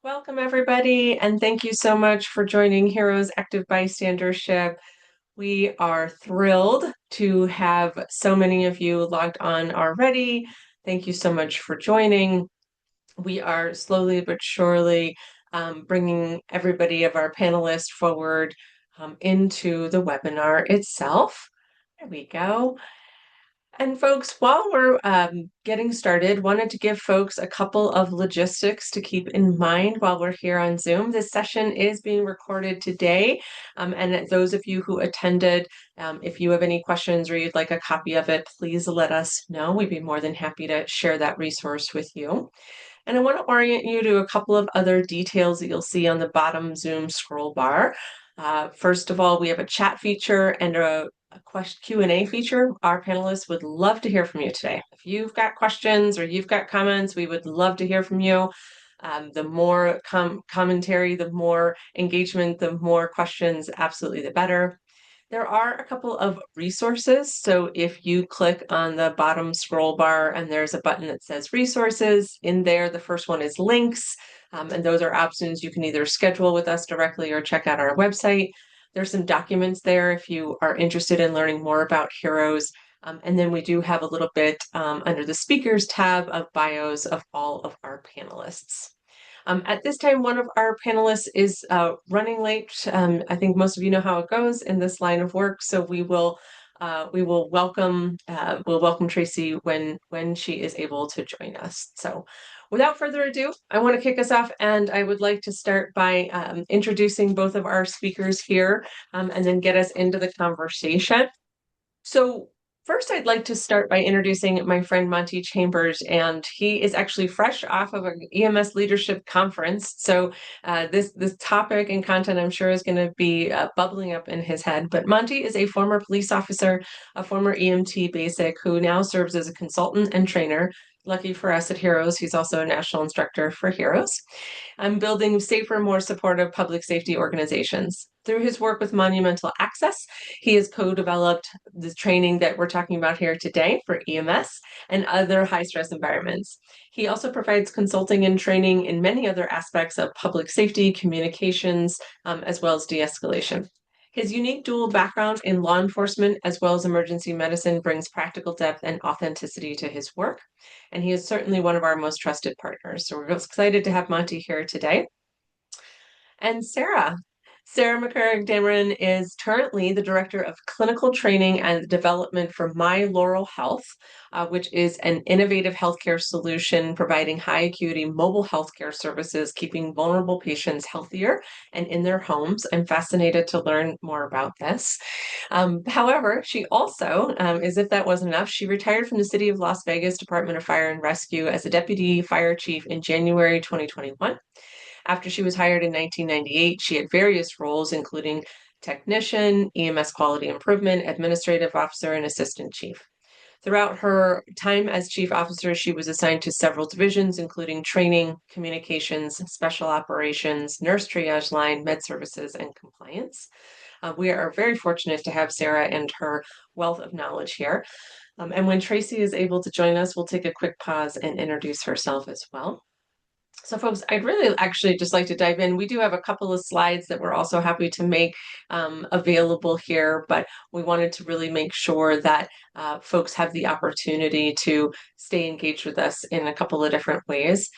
Welcome, everybody, and thank you so much for joining Heroes Active Bystandership. We are thrilled to have so many of you logged on already. Thank you so much for joining. We are slowly but surely bringing everybody of our panelists forward into the webinar itself. There we go. And folks, while we're getting started, wanted to give folks a couple of logistics to keep in mind while we're here on Zoom. This session is being recorded today. And those of you who attended, if you have any questions or you'd like a copy of it, please let us know. We'd be more than happy to share that resource with you. And I want to orient you to a couple of other details that you'll see on the bottom Zoom scroll bar. First of all, we have a chat feature and a question Q&A feature. Our panelists would love to hear from you today. If you've got questions or you've got comments, we would love to hear from you. The more commentary, the more engagement, the more questions, absolutely the better. There are a couple of resources. So if you click on the bottom scroll bar and there's a button that says resources, in there, the first one is links. And those are options you can either schedule with us directly or check out our website. There's some documents there if you are interested in learning more about Heroes. And then we do have a little bit under the speakers tab of bios of all of our panelists. At this time, one of our panelists is running late. I think most of you know how it goes in this line of work, so we will welcome Tracy when she is able to join us. So without further ado, I want to kick us off, and I would like to start by introducing both of our speakers here and then get us into the conversation. So first, I'd like to start by introducing my friend Monty Chambers, and he is actually fresh off of an EMS leadership conference. So this topic and content, I'm sure, is going to be bubbling up in his head. But Monty is a former police officer, a former EMT basic, who now serves as a consultant and trainer. Lucky for us at Heroes, he's also a national instructor for Heroes. I'm building safer, more supportive public safety organizations. Through his work with Monumental Access, he has co-developed the training that we're talking about here today for EMS and other high-stress environments. He also provides consulting and training in many other aspects of public safety, communications, as well as de-escalation. His unique dual background in law enforcement as well as emergency medicine brings practical depth and authenticity to his work, and he is certainly one of our most trusted partners. So we're excited to have Monty here today. And Sarah McCurrick-Dameron is currently the Director of Clinical Training and Development for My Laurel Health, which is an innovative healthcare solution providing high acuity mobile healthcare services, keeping vulnerable patients healthier and in their homes. I'm fascinated to learn more about this. However, she also, as if that wasn't enough, she retired from the City of Las Vegas Department of Fire and Rescue as a Deputy Fire Chief in January 2021. After she was hired in 1998, she had various roles, including technician, EMS quality improvement, administrative officer, and assistant chief. Throughout her time as chief officer, she was assigned to several divisions, including training, communications, special operations, nurse triage line, med services, and compliance. We are very fortunate to have Sarah and her wealth of knowledge here. And when Tracy is able to join us, we'll take a quick pause and introduce herself as well. So folks, I'd really actually just like to dive in. We do have a couple of slides that we're also happy to make available here, but we wanted to really make sure that folks have the opportunity to stay engaged with us in a couple of different ways.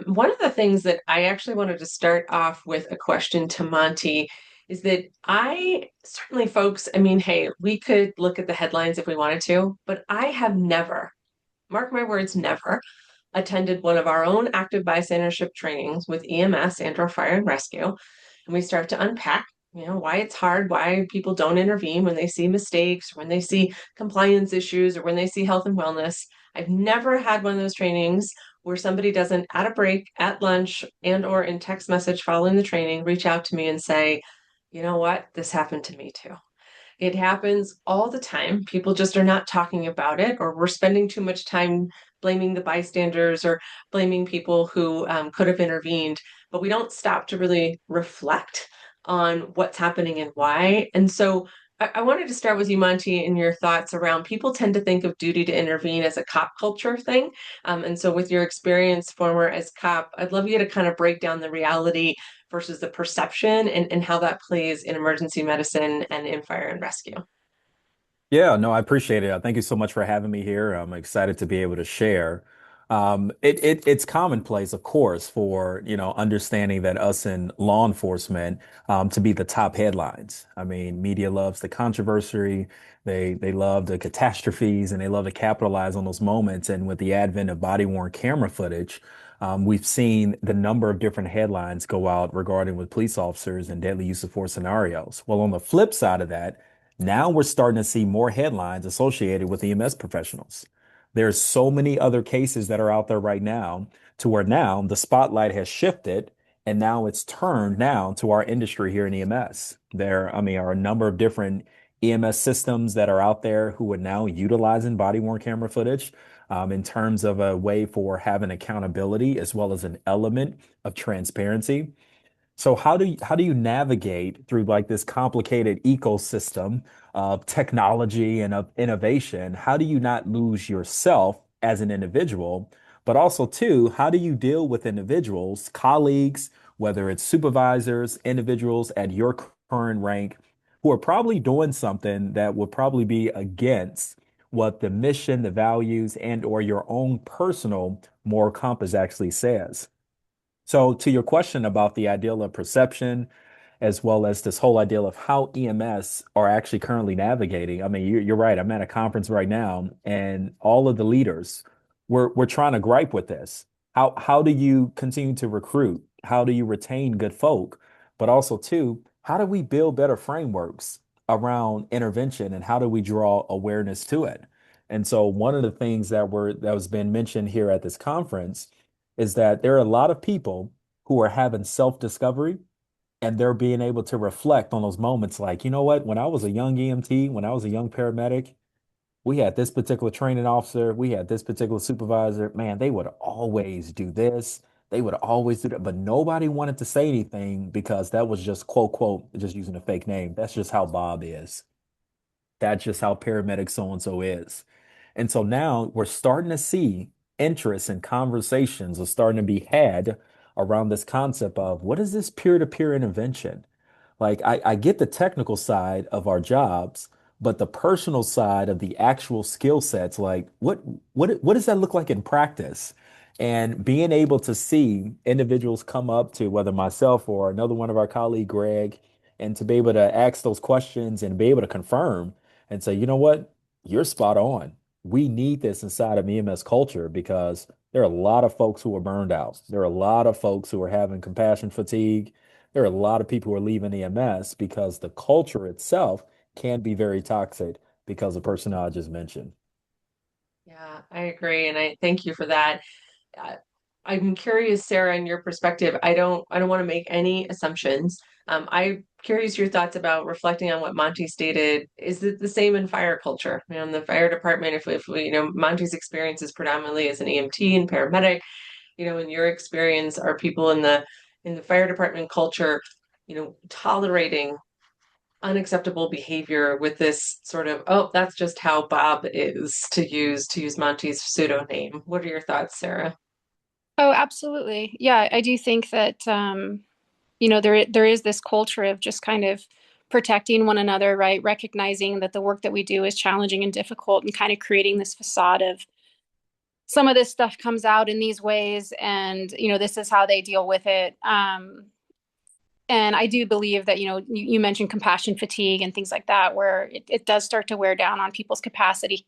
One of the things that I actually wanted to start off with a question to Monty is that certainly folks, I mean, hey, we could look at the headlines if we wanted to, but I have never, mark my words, never attended one of our own active bystandership trainings with EMS and or fire and rescue. And we start to unpack, why it's hard, why people don't intervene when they see mistakes, when they see compliance issues, or when they see health and wellness. I've never had one of those trainings where somebody doesn't, at a break, at lunch, and or in text message following the training, reach out to me and say, you know what, this happened to me too. It happens all the time. People just are not talking about it, or we're spending too much time blaming the bystanders or blaming people who could have intervened, but we don't stop to really reflect on what's happening and why. And so I wanted to start with you, Monty, and your thoughts around people tend to think of duty to intervene as a cop culture thing. And so, with your experience, former as cop, I'd love you to kind of break down the reality versus the perception and how that plays in emergency medicine and in fire and rescue. Yeah, no, I appreciate it. Thank you so much for having me here. I'm excited to be able to share. It's commonplace, of course, for understanding that us in law enforcement to be the top headlines. I mean, media loves the controversy, they love the catastrophes, and they love to capitalize on those moments. And with the advent of body-worn camera footage, we've seen the number of different headlines go out regarding with police officers and deadly use of force scenarios. Well, on the flip side of that, now we're starting to see more headlines associated with EMS professionals. There's so many other cases that are out there right now to where now the spotlight has shifted and now it's turned now to our industry here in EMS. Are a number of different EMS systems that are out there who are now utilizing body worn camera footage in terms of a way for having accountability as well as an element of transparency. So how do you navigate through like this complicated ecosystem of technology and of innovation? How do you not lose yourself as an individual? But also too, how do you deal with individuals, colleagues, whether it's supervisors, individuals at your current rank, who are probably doing something that would probably be against what the mission, the values, and or your own personal moral compass actually says? So, to your question about the ideal of perception, as well as this whole idea of how EMS are actually currently navigating, I mean, you're right. I'm at a conference right now, and all of the leaders, we're trying to gripe with this. How do you continue to recruit? How do you retain good folk? But also, too, how do we build better frameworks around intervention, and how do we draw awareness to it? And so, one of the things that was been mentioned here at this conference is that there are a lot of people who are having self-discovery and they're being able to reflect on those moments like, you know what, when I was a young EMT, when I was a young paramedic, we had this particular training officer, we had this particular supervisor. Man, they would always do this. They would always do that, but nobody wanted to say anything because that was just quote, quote, just using a fake name. That's just how Bob is. That's just how paramedic so and so is. And so now we're starting to see interest and conversations are starting to be had around this concept of what is this peer-to-peer intervention? Like I get the technical side of our jobs, but the personal side of the actual skill sets, like what does that look like in practice? And being able to see individuals come up to whether myself or another one of our colleague, Greg, and to be able to ask those questions and be able to confirm and say, you know what, you're spot on. We need this inside of EMS culture because there are a lot of folks who are burned out. There are a lot of folks who are having compassion fatigue. There are a lot of people who are leaving EMS because the culture itself can be very toxic because of the person I just mentioned. Yeah, I agree, and I thank you for that. uh, I'm curious, Sarah, in your perspective. I don't want to make any assumptions. I'm curious your thoughts about reflecting on what Monty stated. Is it the same in fire culture? In the fire department, if we, Monty's experience is predominantly as an EMT and paramedic, in your experience, are people in the fire department culture, tolerating unacceptable behavior with this sort of, oh, that's just how Bob is, to use Monty's pseudo name. What are your thoughts, Sarah? Oh, absolutely. Yeah, I do think that there is this culture of just kind of protecting one another, right? Recognizing that the work that we do is challenging and difficult and kind of creating this facade of some of this stuff comes out in these ways and this is how they deal with it. And I do believe that, you mentioned compassion fatigue and things like that, where it does start to wear down on people's capacity.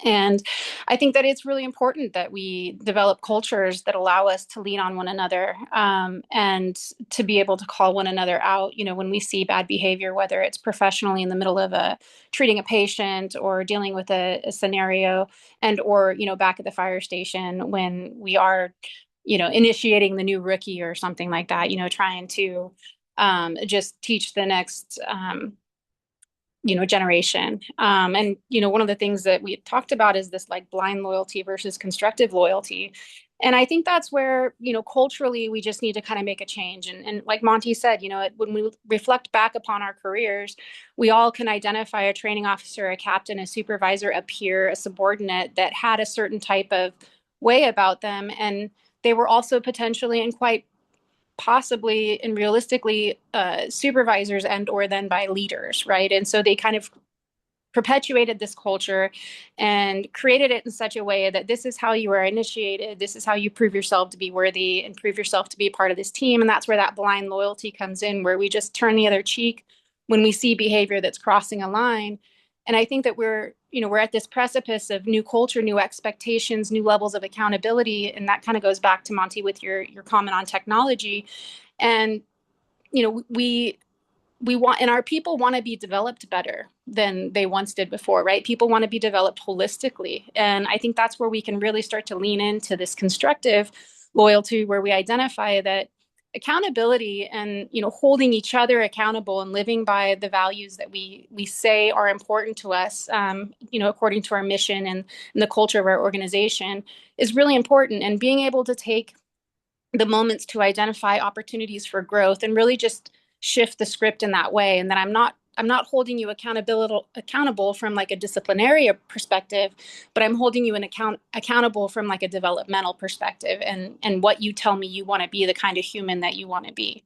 And I think that it's really important that we develop cultures that allow us to lean on one another, and to be able to call one another out, when we see bad behavior, whether it's professionally in the middle of treating a patient or dealing with a scenario, and or, back at the fire station when we are, initiating the new rookie or something like that, trying to just teach the next generation. And one of the things that we talked about is this like blind loyalty versus constructive loyalty. And I think that's where, culturally, we just need to kind of make a change. And like Monty said, when we reflect back upon our careers, we all can identify a training officer, a captain, a supervisor, a peer, a subordinate that had a certain type of way about them. And they were also potentially and quite possibly and realistically supervisors and or then by leaders, right? And so they kind of perpetuated this culture and created it in such a way that this is how you are initiated, this is how you prove yourself to be worthy and prove yourself to be a part of this team. And that's where that blind loyalty comes in, where we just turn the other cheek when we see behavior that's crossing a line. And I think that we're at this precipice of new culture, new expectations, new levels of accountability. And that kind of goes back to Monty with your comment on technology. And we want, and our people want to be developed better than they once did before, right? People want to be developed holistically. And I think that's where we can really start to lean into this constructive loyalty, where we identify that accountability and, holding each other accountable and living by the values that we say are important to us, according to our mission and the culture of our organization is really important. And being able to take the moments to identify opportunities for growth and really just shift the script in that way. And that I'm not holding you accountable from like a disciplinary perspective, but I'm holding you accountable from like a developmental perspective and what you tell me you want to be, the kind of human that you want to be.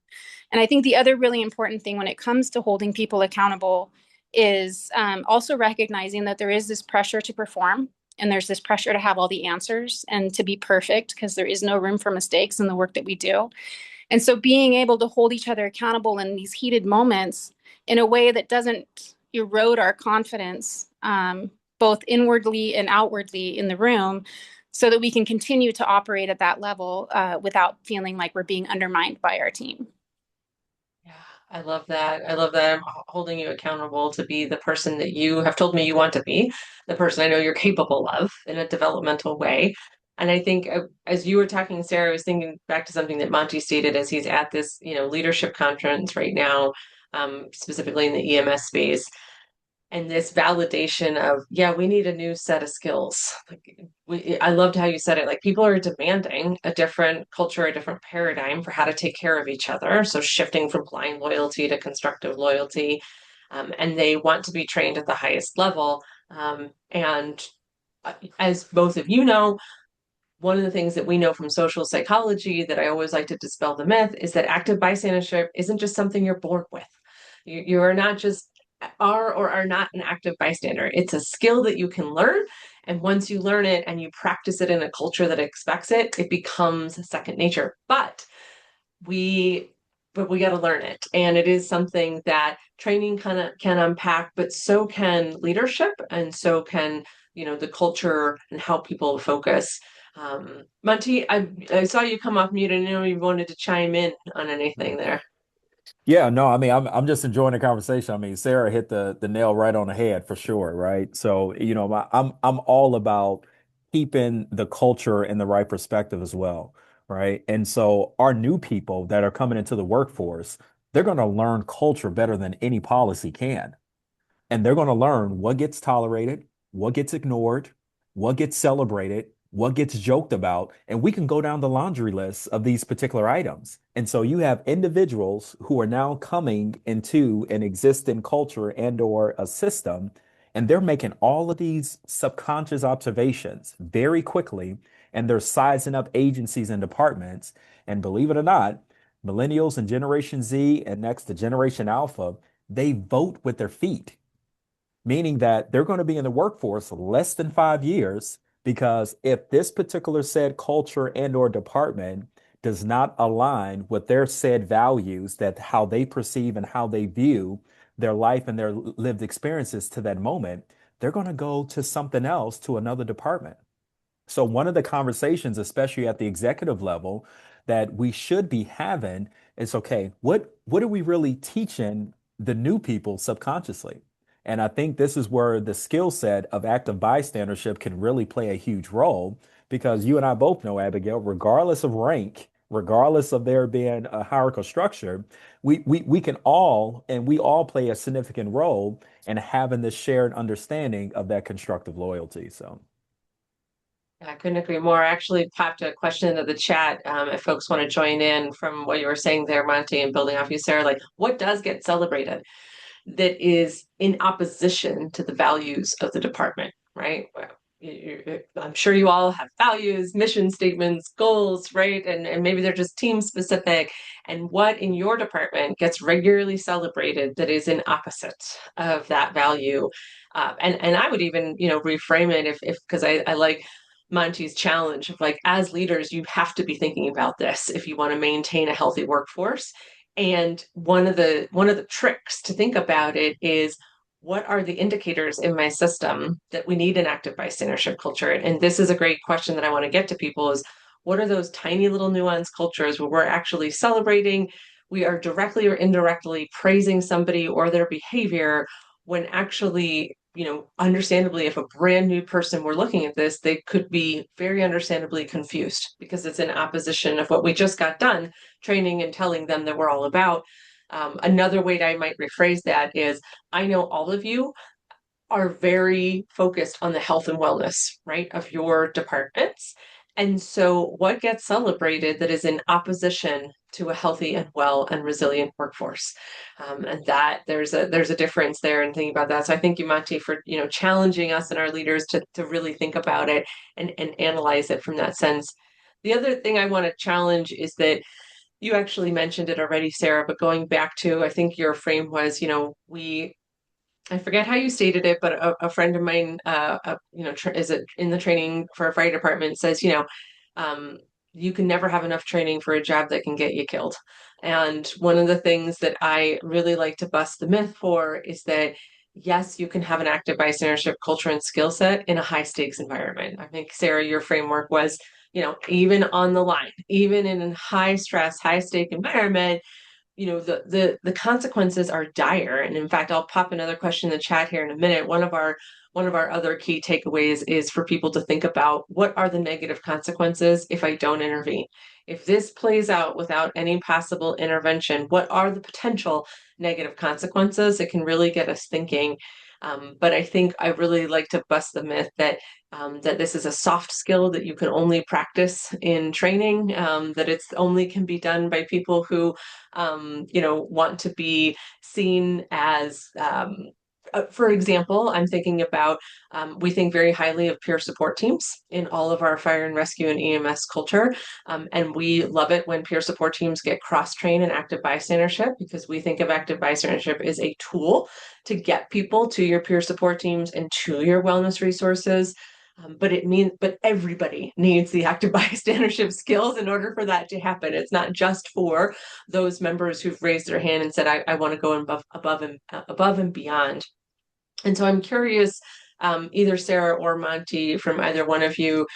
And I think the other really important thing when it comes to holding people accountable is also recognizing that there is this pressure to perform and there's this pressure to have all the answers and to be perfect because there is no room for mistakes in the work that we do. And so being able to hold each other accountable in these heated moments in a way that doesn't erode our confidence, both inwardly and outwardly in the room, so that we can continue to operate at that level without feeling like we're being undermined by our team. Yeah, I love that. I love that I'm holding you accountable to be the person that you have told me you want to be, the person I know you're capable of in a developmental way. And I think as you were talking, Sarah, I was thinking back to something that Monty stated as he's at this, leadership conference right now, specifically in the EMS space and this validation of, yeah, we need a new set of skills. I loved how you said it. Like people are demanding a different culture, a different paradigm for how to take care of each other. So shifting from blind loyalty to constructive loyalty, and they want to be trained at the highest level. And as both of you know, one of the things that we know from social psychology that I always like to dispel the myth is that active bystandership isn't just something you're born with. You are not just are or are not an active bystander. It's a skill that you can learn. And once you learn it and you practice it in a culture that expects it, it becomes second nature. We we got to learn it. And it is something that training can unpack, but so can leadership and so can, the culture and how people focus. Monty, I saw you come off mute. I know you wanted to chime in on anything there. Yeah, no, I mean, I'm just enjoying the conversation. I mean, Sarah hit the nail right on the head for sure, right? So, I'm all about keeping the culture in the right perspective as well, right? And so our new people that are coming into the workforce, they're going to learn culture better than any policy can. And they're going to learn what gets tolerated, what gets ignored, what gets celebrated, what gets joked about. And we can go down the laundry list of these particular items. And so you have individuals who are now coming into an existing culture and or a system, and they're making all of these subconscious observations very quickly, and they're sizing up agencies and departments. And believe it or not, millennials and Generation Z and next to Generation Alpha, they vote with their feet, meaning that they're going to be in the workforce less than 5 years because if this particular said culture and or department does not align with their said values, that how they perceive and how they view their life and their lived experiences to that moment, they're going to go to something else, to another department. So one of the conversations, especially at the executive level, that we should be having is, okay, what are we really teaching the new people subconsciously? And I think this is where the skill set of active bystandership can really play a huge role because you and I both know, Abigail, regardless of rank, regardless of there being a hierarchical structure, we can all and we all play a significant role in having this shared understanding of that constructive loyalty. So I couldn't agree more. I actually popped a question into the chat if folks want to join in from what you were saying there, Monty, and building off you, Sarah. Like, what does get celebrated that is in opposition to the values of the department, right? I'm sure you all have values, mission statements, goals, right? And maybe they're just team specific. And what in your department gets regularly celebrated that is in opposite of that value? And I would even, reframe it if because I like Monty's challenge of like, as leaders, you have to be thinking about this if you want to maintain a healthy workforce. And one of the tricks to think about it is what are the indicators in my system that we need an active bystandership culture? And this is a great question that I want to get to people is what are those tiny little nuanced cultures where we're actually celebrating, we are directly or indirectly praising somebody or their behavior when actually, understandably, if a brand new person were looking at this, they could be very understandably confused because it's in opposition of what we just got done training and telling them that we're all about. Another way that I might rephrase that is I know all of you are very focused on the health and wellness, right, of your departments. And so what gets celebrated that is in opposition to a healthy and well and resilient workforce? And that there's a difference there in thinking about that. So I thank you, Monty, for challenging us and our leaders to really think about it and analyze it from that sense. The other thing I want to challenge is that you actually mentioned it already, Sarah, but going back to, I think your frame was, I forget how you stated it, but a friend of mine, is it in the training for a fire department says, um, you can never have enough training for a job that can get you killed. And one of the things that I really like to bust the myth for is that, yes, you can have an active bystandership culture and skill set in a high stakes environment. I think, Sarah, your framework was, even on the line, even in a high stress, high stake environment, the consequences are dire. And in fact, I'll pop another question in the chat here in a minute. One of our other key takeaways is for people to think about what are the negative consequences if I don't intervene. If this plays out without any possible intervention, what are the potential negative consequences? It can really get us thinking. But I think I really like to bust the myth that this is a soft skill that you can only practice in training, that it's only can be done by people who want to be seen as, for example, I'm thinking about, we think very highly of peer support teams in all of our fire and rescue and EMS culture. And we love it when peer support teams get cross-trained in active bystandership because we think of active bystandership as a tool to get people to your peer support teams and to your wellness resources. But everybody needs the active bystandership skills in order for that to happen. It's not just for those members who've raised their hand and said, I want to go above and beyond. And so I'm curious, either Sarah or Monty, from either one of you,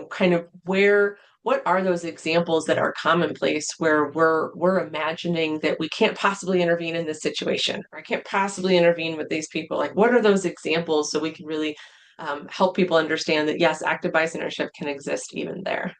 kind of what are those examples that are commonplace where we're imagining that we can't possibly intervene in this situation, or I can't possibly intervene with these people? Like, what are those examples so we can really help people understand that, yes, active bystandership can exist even there?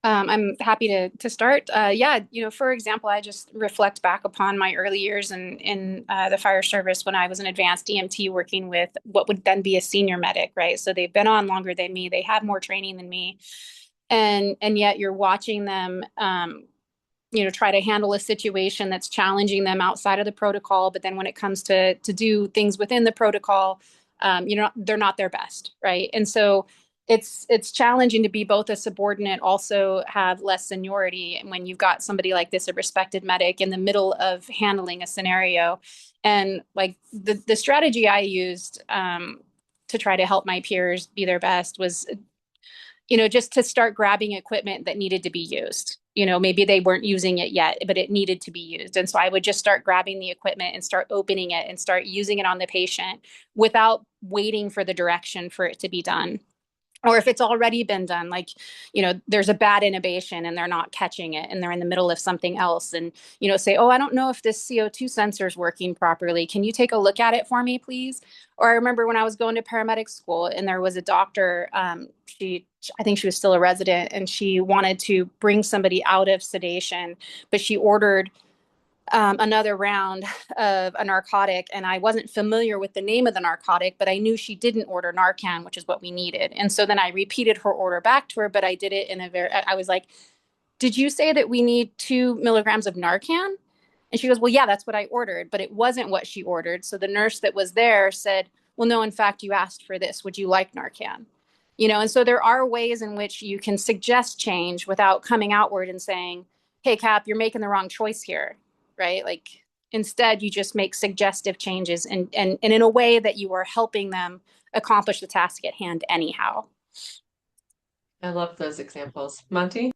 I'm happy to start. Yeah, for example, I just reflect back upon my early years in the fire service when I was an advanced EMT working with what would then be a senior medic, right? So they've been on longer than me, they have more training than me, and yet you're watching them, try to handle a situation that's challenging them outside of the protocol. But then when it comes to do things within the protocol, they're not their best, right? And so it's challenging to be both a subordinate, also have less seniority, and when you've got somebody like this, a respected medic, in the middle of handling a scenario. And like the strategy I used to try to help my peers be their best was, just to start grabbing equipment that needed to be used. Maybe they weren't using it yet, but it needed to be used. And so I would just start grabbing the equipment and start opening it and start using it on the patient without waiting for the direction for it to be done. Or if it's already been done, like, there's a bad intubation and they're not catching it and they're in the middle of something else, and, say, oh, I don't know if this CO2 sensor is working properly. Can you take a look at it for me, please? Or I remember when I was going to paramedic school and there was a doctor, I think she was still a resident, and she wanted to bring somebody out of sedation, but she ordered another round of a narcotic, and I wasn't familiar with the name of the narcotic, but I knew she didn't order Narcan, which is what we needed. And so then I repeated her order back to her, but I did it in a very, I was like, did you say that we need 2 milligrams of Narcan? And she goes, well, yeah, that's what I ordered, but it wasn't what she ordered. So the nurse that was there said, well, no, in fact, you asked for this. Would you like Narcan? And so there are ways in which you can suggest change without coming outward and saying, hey, Cap, you're making the wrong choice here, right? Like instead, you just make suggestive changes and in a way that you are helping them accomplish the task at hand anyhow. I love those examples. Monty?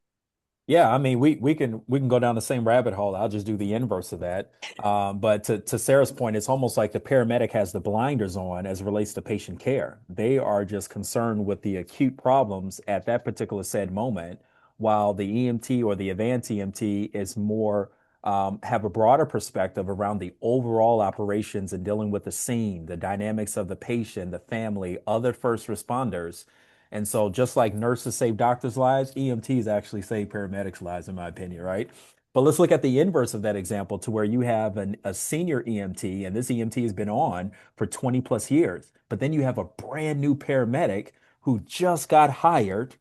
Yeah, I mean, we can go down the same rabbit hole. I'll just do the inverse of that. But to Sarah's point, it's almost like the paramedic has the blinders on as it relates to patient care. They are just concerned with the acute problems at that particular said moment, while the EMT or the advanced EMT is more have a broader perspective around the overall operations and dealing with the scene, the dynamics of the patient, the family, other first responders. And so, just like nurses save doctors' lives, EMTs actually save paramedics' lives, in my opinion, right? But let's look at the inverse of that example to where you have a senior EMT, and this EMT has been on for 20 plus years. But then you have a brand new paramedic who just got hired.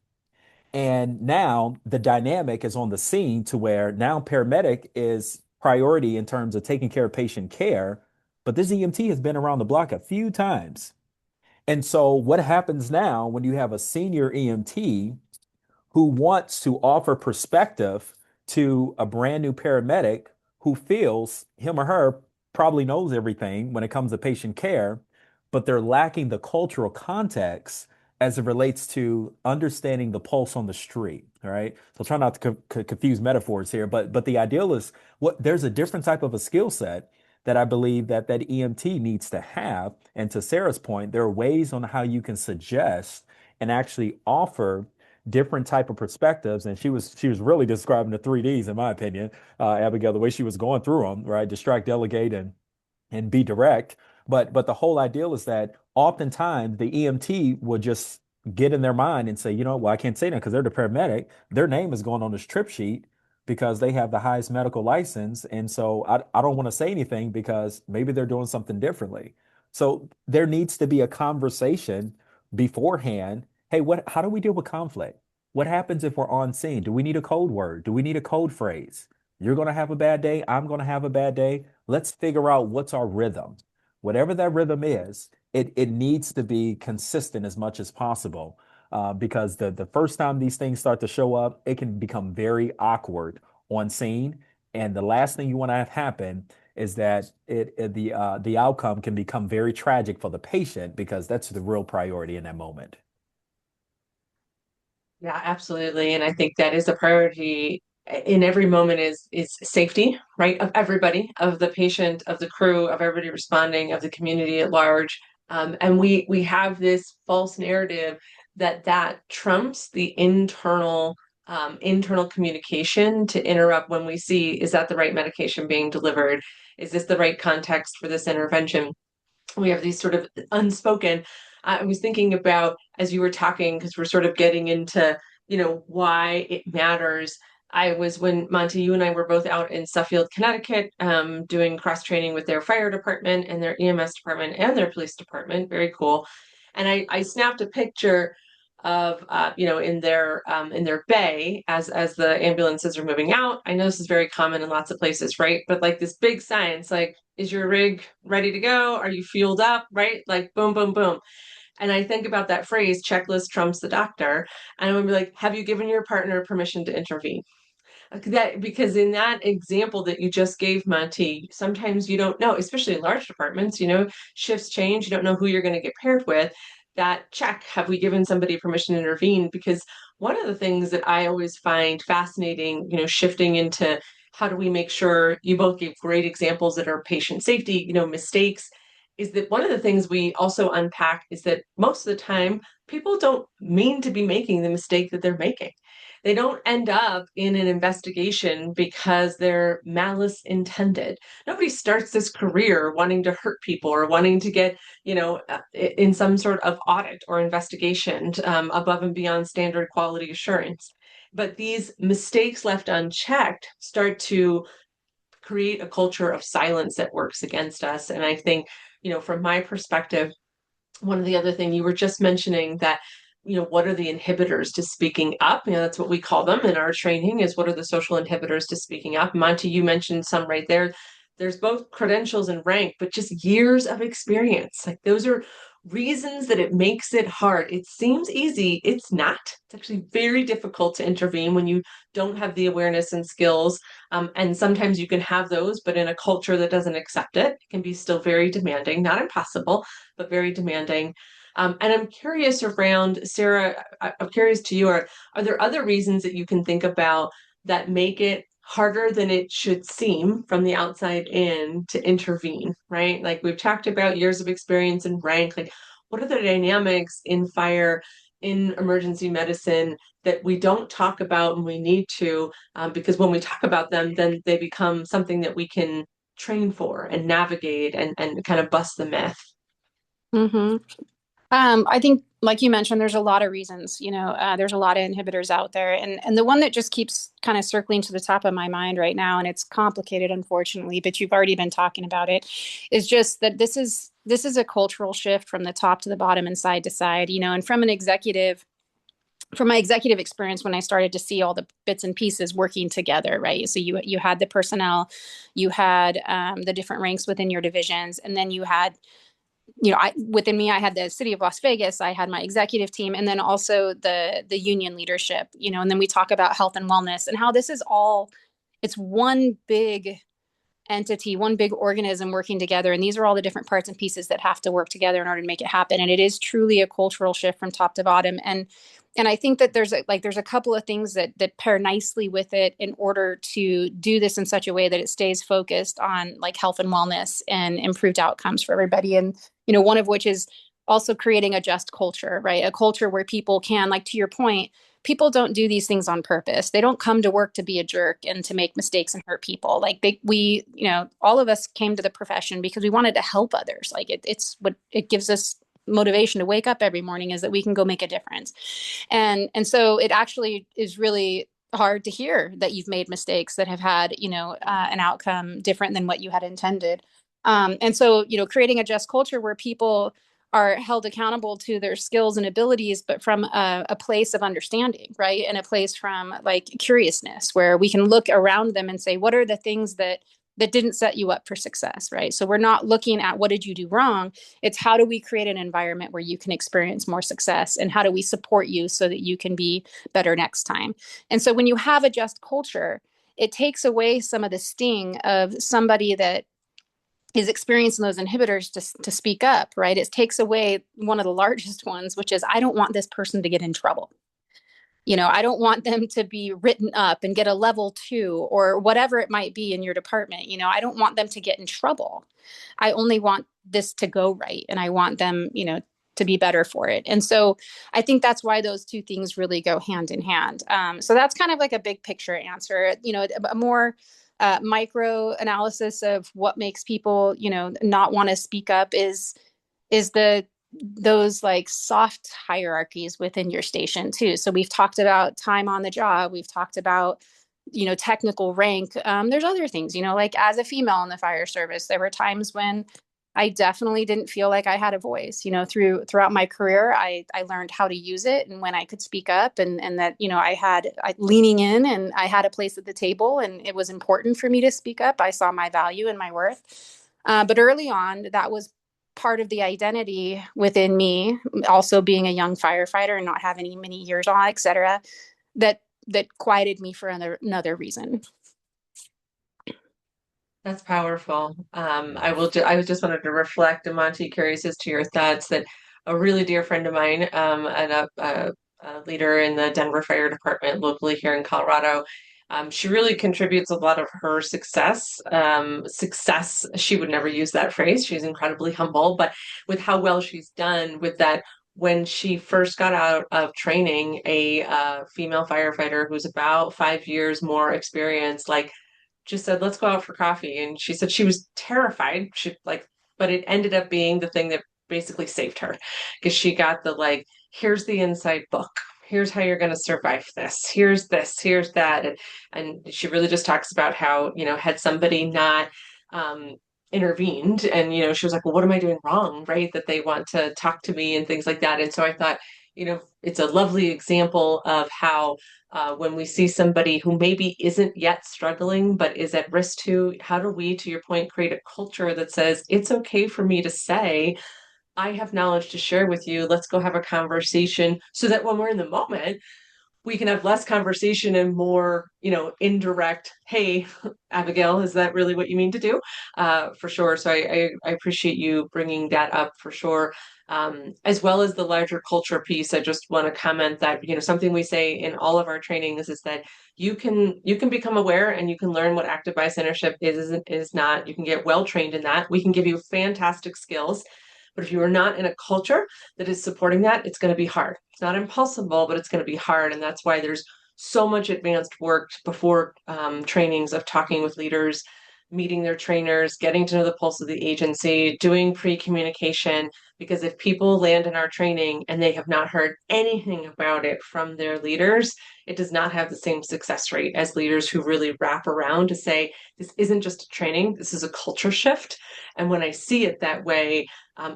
And now the dynamic is on the scene to where now paramedic is priority in terms of taking care of patient care. But this EMT has been around the block a few times. And so, what happens now when you have a senior EMT who wants to offer perspective to a brand new paramedic who feels him or her probably knows everything when it comes to patient care, but they're lacking the cultural context as it relates to understanding the pulse on the street. All right. So try not to confuse metaphors here, but the ideal is what there's a different type of a skill set that I believe that EMT needs to have. And to Sarah's point, there are ways on how you can suggest and actually offer different type of perspectives. And she was really describing the 3Ds, in my opinion, Abigail, the way she was going through them, right? Distract, delegate, and be direct. But the whole ideal is that oftentimes the EMT will just get in their mind and say, well, I can't say that because they're the paramedic. Their name is going on this trip sheet because they have the highest medical license. And so I don't want to say anything because maybe they're doing something differently. So there needs to be a conversation beforehand. Hey, how do we deal with conflict? What happens if we're on scene? Do we need a code word? Do we need a code phrase? You're going to have a bad day. I'm going to have a bad day. Let's figure out what's our rhythm. Whatever that rhythm is, it needs to be consistent as much as possible. Because the first time these things start to show up, it can become very awkward on scene. And the last thing you want to have happen is that the outcome can become very tragic for the patient because that's the real priority in that moment. Yeah, absolutely. And I think that is a priority in every moment is safety, right? Of everybody, of the patient, of the crew, of everybody responding, of the community at large. And we have this false narrative that trumps the internal communication to interrupt when we see, is that the right medication being delivered? Is this the right context for this intervention? We have these sort of unspoken. I was thinking about as you were talking, because we're sort of getting into, why it matters. When Monty, you and I were both out in Suffield, Connecticut, doing cross training with their fire department and their EMS department and their police department. Very cool. And I snapped a picture of in their bay as the ambulances are moving out. I know this is very common in lots of places, right? But like this big sign, it's like, is your rig ready to go? Are you fueled up? Right? Like boom, boom, boom. And I think about that phrase, checklist trumps the doctor. And I'm gonna be like, have you given your partner permission to intervene? That because in that example that you just gave, Monty, sometimes you don't know, especially in large departments, shifts change, you don't know who you're going to get paired with. That check, have we given somebody permission to intervene? Because one of the things that I always find fascinating, shifting into how do we make sure you both gave great examples that are patient safety, mistakes, is that one of the things we also unpack is that most of the time people don't mean to be making the mistake that they're making. They don't end up in an investigation because they're malice intended. Nobody starts this career wanting to hurt people or wanting to get, in some sort of audit or investigation above and beyond standard quality assurance. But these mistakes left unchecked start to create a culture of silence that works against us. And I think, from my perspective, one of the other thing you were just mentioning that, what are the inhibitors to speaking up? That's what we call them in our training, is what are the social inhibitors to speaking up? Monty, you mentioned some right there. There's both credentials and rank, but just years of experience. Like, those are reasons that it makes it hard. It seems easy. It's not. It's actually very difficult to intervene when you don't have the awareness and skills. And sometimes you can have those, but in a culture that doesn't accept it, it can be still very demanding, not impossible, but very demanding. And I'm curious around, Sarah, I'm curious to you, are there other reasons that you can think about that make it harder than it should seem from the outside in to intervene, right? Like, we've talked about years of experience and rank. Like, what are the dynamics in fire, in emergency medicine, that we don't talk about and we need to, because when we talk about them, then they become something that we can train for and navigate and kind of bust the myth. Mm-hmm. I think, like you mentioned, there's a lot of reasons, there's a lot of inhibitors out there. And the one that just keeps kind of circling to the top of my mind right now, and it's complicated, unfortunately, but you've already been talking about it, is just that this is a cultural shift from the top to the bottom and side to side, and from my executive experience, when I started to see all the bits and pieces working together, right? So you had the personnel, you had the different ranks within your divisions, and then you had, within me, I had the city of Las Vegas, I had my executive team, and then also the union leadership, and then we talk about health and wellness and how this is all, it's one big entity, one big organism working together. And these are all the different parts and pieces that have to work together in order to make it happen. And it is truly a cultural shift from top to bottom. And I think that there's a couple of things that pair nicely with it in order to do this in such a way that it stays focused on like health and wellness and improved outcomes for everybody. And, one of which is also creating a just culture, right? A culture where people can, like, to your point, people don't do these things on purpose. They don't come to work to be a jerk and to make mistakes and hurt people. Like, all of us came to the profession because we wanted to help others. Like, it's what it gives us motivation to wake up every morning, is that we can go make a difference. And so it actually is really hard to hear that you've made mistakes that have had, an outcome different than what you had intended. And so, creating a just culture where people are held accountable to their skills and abilities, but from a place of understanding, right? And a place from like curiousness, where we can look around them and say, what are the things that didn't set you up for success, right? So we're not looking at what did you do wrong. It's how do we create an environment where you can experience more success, and how do we support you so that you can be better next time. And so when you have a just culture, it takes away some of the sting of somebody that is experiencing those inhibitors to speak up, right? It takes away one of the largest ones, which is, I don't want this person to get in trouble. I don't want them to be written up and get a level 2 or whatever it might be in your department. I don't want them to get in trouble. I only want this to go right. And I want them, to be better for it. And so I think that's why those two things really go hand in hand. So that's kind of like a big picture answer, a more micro analysis of what makes people, not want to speak up is those like soft hierarchies within your station too. So we've talked about time on the job. We've talked about, technical rank. There's other things, like as a female in the fire service, there were times when I definitely didn't feel like I had a voice, throughout my career. I learned how to use it, and when I could speak up, and that, I leaning in, and I had a place at the table, and it was important for me to speak up. I saw my value and my worth. But early on, that was part of the identity within me, also being a young firefighter and not having many years on, et cetera, that quieted me for another reason. That's powerful. I just wanted to reflect, and Monty, curious as to your thoughts, that a really dear friend of mine, and a leader in the Denver Fire Department locally here in Colorado, she really contributes a lot of her success. Success, she would never use that phrase. She's incredibly humble, but with how well she's done with that, when she first got out of training, a female firefighter who's about 5 years more experienced, like, just said, let's go out for coffee. And she said she was terrified. But it ended up being the thing that basically saved her, because she got the, like, here's the inside book. here's how you're going to survive this, here's that. And she really just talks about how, had somebody not um, intervened and, she was like, well, what am I doing wrong? Right. That they want to talk to me and things like that. And so I thought, it's a lovely example of how when we see somebody who maybe isn't yet struggling, but is at risk to, how do we, to your point, create a culture that says it's okay for me to say, I have knowledge to share with you. Let's go have a conversation so that when we're in the moment, we can have less conversation and more, indirect, hey, Abigail, is that really what you mean to do? For sure. So I appreciate you bringing that up for sure. As well as the larger culture piece, I just want to comment that, something we say in all of our trainings is that you can become aware and you can learn what active bystandership is not. You can get well trained in that. We can give you fantastic skills. But if you are not in a culture that is supporting that, it's going to be hard. It's not impossible, but it's going to be hard. And that's why there's so much advanced work before trainings of talking with leaders, meeting their trainers, getting to know the pulse of the agency, doing pre-communication. Because if people land in our training and they have not heard anything about it from their leaders, it does not have the same success rate as leaders who really wrap around to say, this isn't just a training, this is a culture shift. And when I see it that way,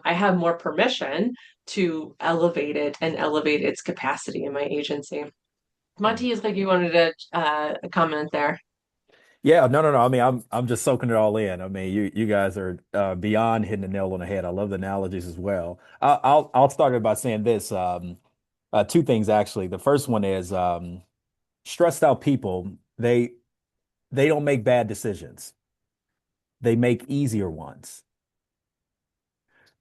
I have more permission to elevate it and elevate its capacity in my agency. Mm. Monty, is like you wanted to comment there. Yeah, no, no, no. I mean, I'm just soaking it all in. I mean, you guys are beyond hitting the nail on the head. I love the analogies as well. I'll start it by saying this. Two things actually. The first one is stressed out people. They don't make bad decisions. They make easier ones.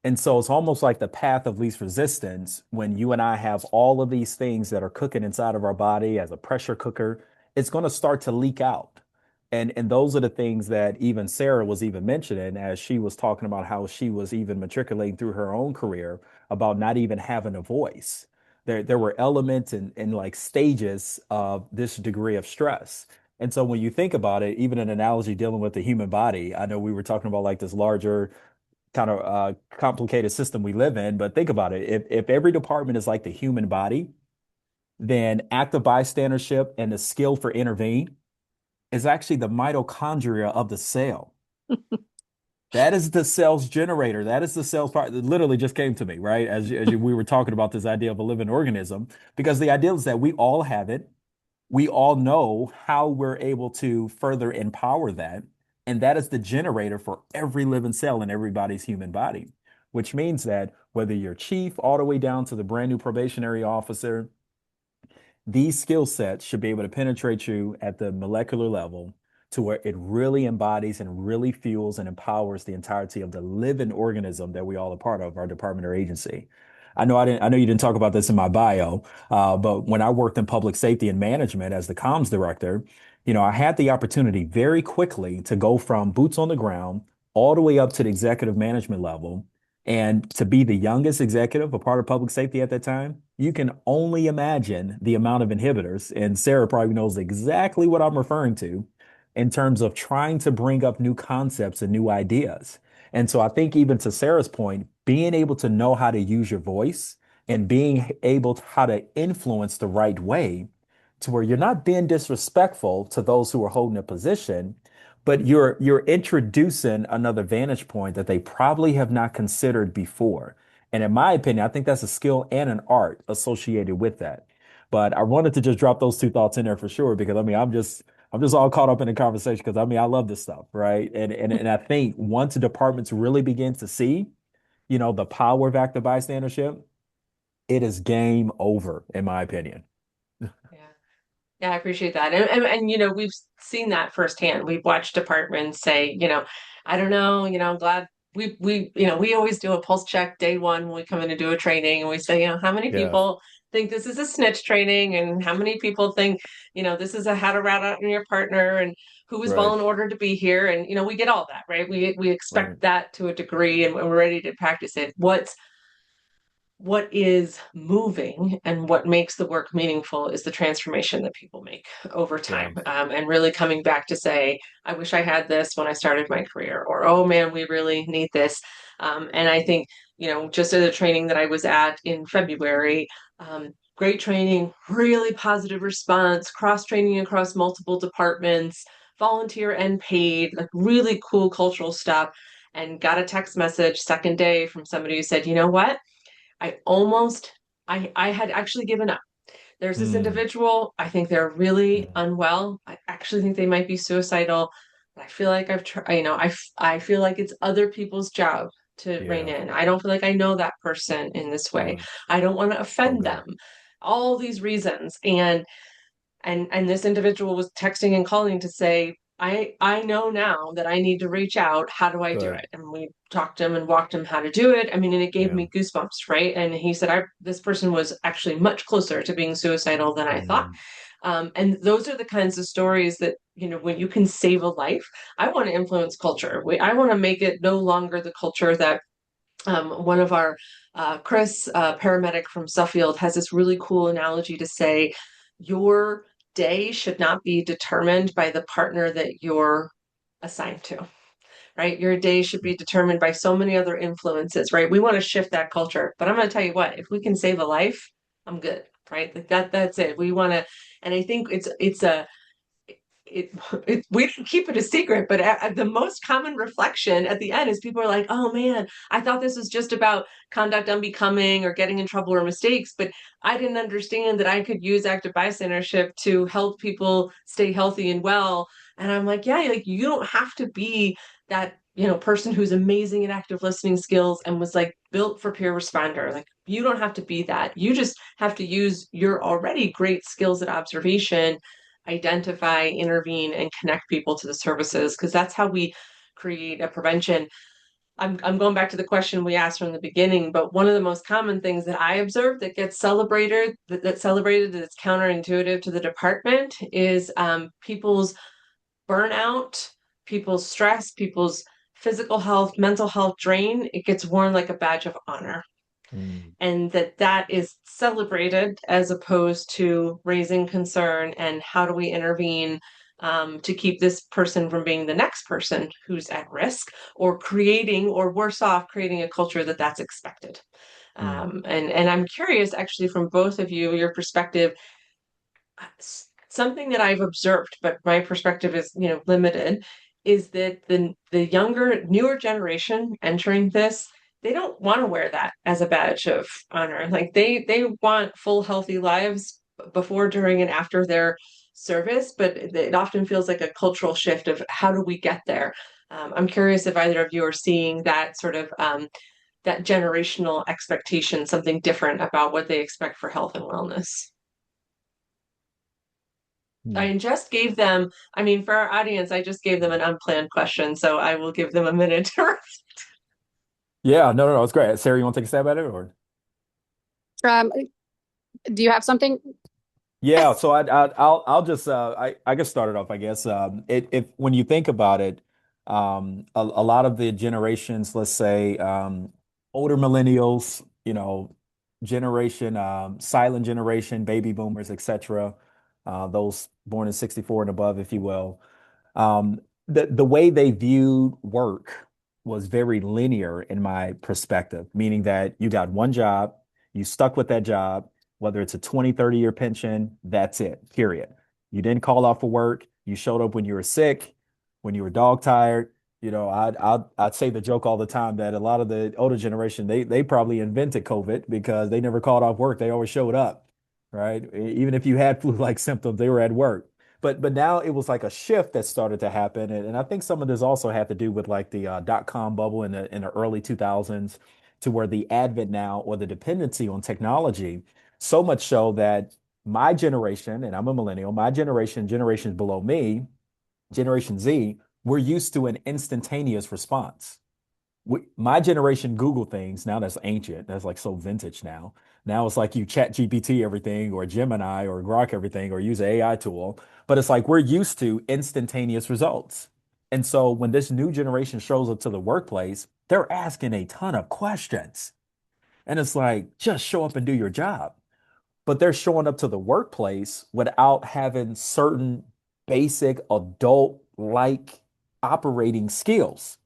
And so it's almost like the path of least resistance when you and I have all of these things that are cooking inside of our body as a pressure cooker, it's going to start to leak out. And those are the things that even Sarah was even mentioning as she was talking about how she was even matriculating through her own career about not even having a voice. There were elements and like stages of this degree of stress. And so when you think about it, even an analogy dealing with the human body, I know we were talking about like this larger kind of complicated system we live in. But think about it. If every department is like the human body, then active bystandership and the skill for intervene is actually the mitochondria of the cell. That is the cell's generator. That is the cell's part. It literally just came to me, right? We were talking about this idea of a living organism, because the idea is that we all have it. We all know how we're able to further empower that. And that is the generator for every living cell in everybody's human body, which means that whether you're chief all the way down to the brand new probationary officer, these skill sets should be able to penetrate you at the molecular level to where it really embodies and really fuels and empowers the entirety of the living organism that we all are part of, our department or agency. I know you didn't talk about this in my bio, but when I worked in public safety and management as the comms director, I had the opportunity very quickly to go from boots on the ground all the way up to the executive management level. And to be the youngest executive, a part of public safety at that time, you can only imagine the amount of inhibitors. And Sarah probably knows exactly what I'm referring to in terms of trying to bring up new concepts and new ideas. And so I think even to Sarah's point, being able to know how to use your voice and being able to how to influence the right way to where you're not being disrespectful to those who are holding a position, but you're introducing another vantage point that they probably have not considered before. And in my opinion, I think that's a skill and an art associated with that. But I wanted to just drop those two thoughts in there for sure, because I mean, I'm just all caught up in the conversation because I mean, I love this stuff, right? And I think once the departments really begin to see, the power of active bystandership, it is game over, in my opinion. Yeah. Yeah, I appreciate that. And we've seen that firsthand. We've watched departments say, I don't know, I'm glad we always do a pulse check day one when we come in to do a training and we say, how many Yeah, people think this is a snitch training and how many people think, this is a how to rat out on your partner and who was right, volunteered to be here. And, we get all that, right? We right. expect that to a degree and we're ready to practice it. What is moving and what makes the work meaningful is the transformation that people make over Yeah. time. And really coming back to say, I wish I had this when I started my career, or, oh man, we really need this. And I think, just at a training that I was at in February, great training, really positive response, cross training across multiple departments, volunteer and paid, like really cool cultural stuff. And got a text message second day from somebody who said, you know what? I almost, I had actually given up. There's this Mm, individual. I think they're really mm, unwell. I actually think they might be suicidal. I feel like I've tried, I feel like it's other people's job to rein yeah, in. I don't feel like I know that person in this way. yeah, I don't want to so offend good. them. All these reasons. And this individual was texting and calling to say, I know now that I need to reach out. How do I do Good. it? And we talked to him and walked him how to do it. I mean, and it gave Yeah. me goosebumps, right? And he said, I this person was actually much closer to being suicidal than I thought. Mm, And those are the kinds of stories that, when you can save a life. I want to influence culture. I want to make it no longer the culture that one of our Chris, paramedic from Suffield, has this really cool analogy to say, your day should not be determined by the partner that you're assigned to, right? Your day should be determined by so many other influences, right? We want to shift that culture, but I'm going to tell you what, if we can save a life, I'm good, right? Like that's it. We want to, and I think it's a it, we didn't keep it a secret, but the most common reflection at the end is people are like, oh man, I thought this was just about conduct unbecoming or getting in trouble or mistakes, but I didn't understand that I could use active bystandership to help people stay healthy and well. And I'm like, yeah, like you don't have to be that, person who's amazing at active listening skills and was like built for peer responder. Like you don't have to be that. You just have to use your already great skills at observation, identify, intervene, and connect people to the services, because that's how we create a prevention. I'm going back to the question we asked from the beginning, but one of the most common things that I observed that gets celebrated, that's counterintuitive to the department is people's burnout, people's stress, people's physical health, mental health drain. It gets worn like a badge of honor, mm, and that is celebrated as opposed to raising concern and how do we intervene to keep this person from being the next person who's at risk, or creating, or worse off, creating a culture that's expected. mm, And I'm curious, actually, from both of you, your perspective, something that I've observed, but my perspective is, limited, is that the younger, newer generation entering this, they don't want to wear that as a badge of honor. Like they want full, healthy lives before, during, and after their service, but it often feels like a cultural shift of how do we get there. I'm curious if either of you are seeing that sort of that generational expectation, something different about what they expect for health and wellness. mm. I just gave them, I mean, for our audience, I just gave them an unplanned question, so I will give them a minute to. Yeah, no, no, no, it's great. Sarah, you want to take a stab at it or? Um, do you have something? Yeah, so I'll just I guess start it off, I guess. It if when you think about it, a lot of the generations, let's say older millennials, generation silent generation, baby boomers, etc. Those born in 64 and above, if you will. The way they viewed work was very linear in my perspective, meaning that you got one job, you stuck with that job, whether it's a 20, 30-year pension, that's it, period. You didn't call off for work. You showed up when you were sick, when you were dog tired. I'd say the joke all the time that a lot of the older generation, they probably invented COVID because they never called off work. They always showed up, right? Even if you had flu-like symptoms, they were at work. But now it was like a shift that started to happen, and I think some of this also had to do with like the dot-com bubble in the early 2000s, to where the advent now, or the dependency on technology, so much so that my generation, and I'm a millennial, my generation, generations below me, Generation Z, we're used to an instantaneous response. My generation Google things now, that's ancient. That's like so vintage now. Now it's like you chat GPT everything, or Gemini or Grok everything, or use an AI tool. But it's like we're used to instantaneous results. And so when this new generation shows up to the workplace, they're asking a ton of questions. And it's like, just show up and do your job. But they're showing up to the workplace without having certain basic adult like operating skills.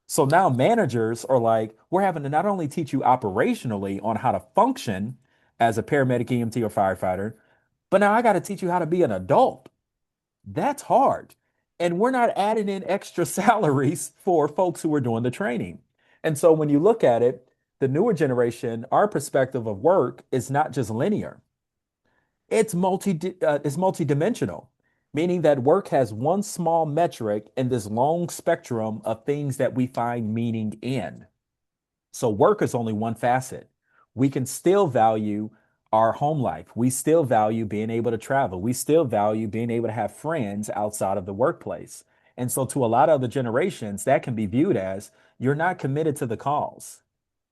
So now managers are like, we're having to not only teach you operationally on how to function, as a paramedic, EMT, or firefighter. But now I got to teach you how to be an adult. That's hard. And we're not adding in extra salaries for folks who are doing the training. And so when you look at it, the newer generation, our perspective of work is not just linear. It's multidimensional, meaning that work has one small metric in this long spectrum of things that we find meaning in. So work is only one facet. We can still value our home life. We still value being able to travel. We still value being able to have friends outside of the workplace. And so to a lot of other generations, that can be viewed as you're not committed to the cause.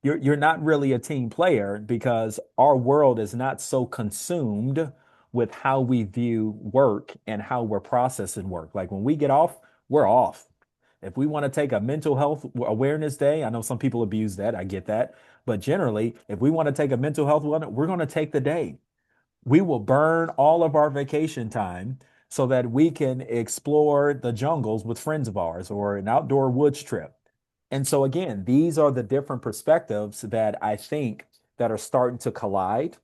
You're not really a team player because our world is not so consumed with how we view work and how we're processing work. Like when we get off, we're off. If we want to take a mental health awareness day, I know some people abuse that. I get that. But generally, if we want to take a mental health one, we're going to take the day. We will burn all of our vacation time so that we can explore the jungles with friends of ours or an outdoor woods trip. And so again, these are the different perspectives that I think that are starting to collide.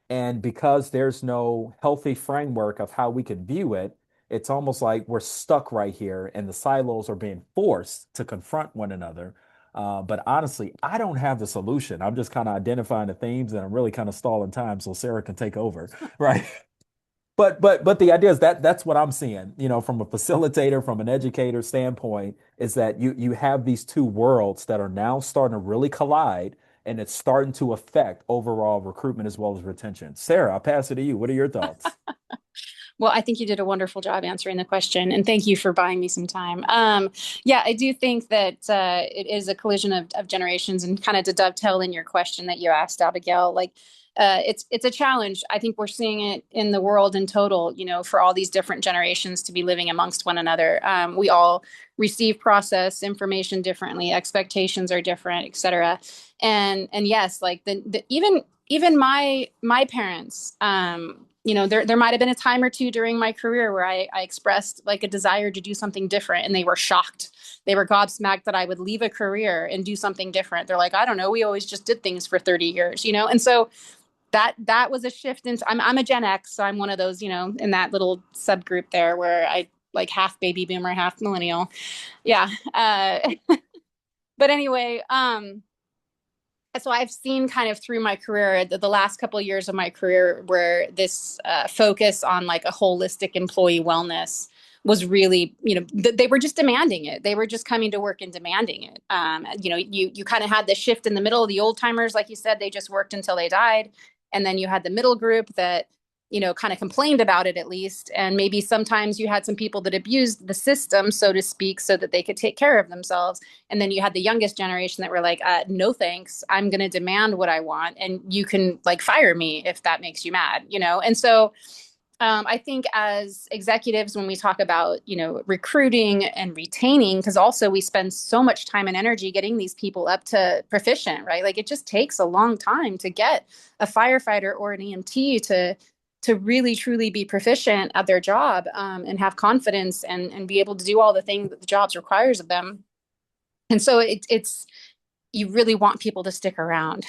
And because there's no healthy framework of how we can view it, it's almost like we're stuck right here and the silos are being forced to confront one another. But honestly, I don't have the solution. I'm just kind of identifying the themes and I'm really kind of stalling time so Sarah can take over, right? But the idea is that that's what I'm seeing, from a facilitator, from an educator standpoint, is that you have these two worlds that are now starting to really collide, and it's starting to affect overall recruitment as well as retention. Sarah, I'll pass it to you. What are your thoughts? Well, I think you did a wonderful job answering the question, and thank you for buying me some time. Yeah, I do think that it is a collision of generations, and kind of to dovetail in your question that you asked, Abigail, like it's a challenge. I think we're seeing it in the world in total. For all these different generations to be living amongst one another. We all receive process information differently, expectations are different, et cetera. And yes, like even my parents, there might have been a time or two during my career where I expressed like a desire to do something different, and they were shocked. They were gobsmacked that I would leave a career and do something different. They're like, I don't know, we always just did things for 30 years, and so that was a shift into. I'm a Gen X, so I'm one of those, in that little subgroup there where I like half baby boomer, half millennial. Yeah. But anyway, so I've seen kind of through my career, the last couple of years of my career, where this focus on like a holistic employee wellness was really, they were just demanding it. They were just coming to work and demanding it. You kind of had the shift in the middle. The old timers, like you said, they just worked until they died. And then you had the middle group that, kind of complained about it at least. And maybe sometimes you had some people that abused the system, so to speak, so that they could take care of themselves. And then you had the youngest generation that were like, no, thanks. I'm going to demand what I want. And you can like fire me if that makes you mad, And so I think as executives, when we talk about, recruiting and retaining, because also we spend so much time and energy getting these people up to proficient, right? Like it just takes a long time to get a firefighter or an EMT to really truly be proficient at their job, and have confidence and be able to do all the things that the jobs requires of them. And so it's you really want people to stick around,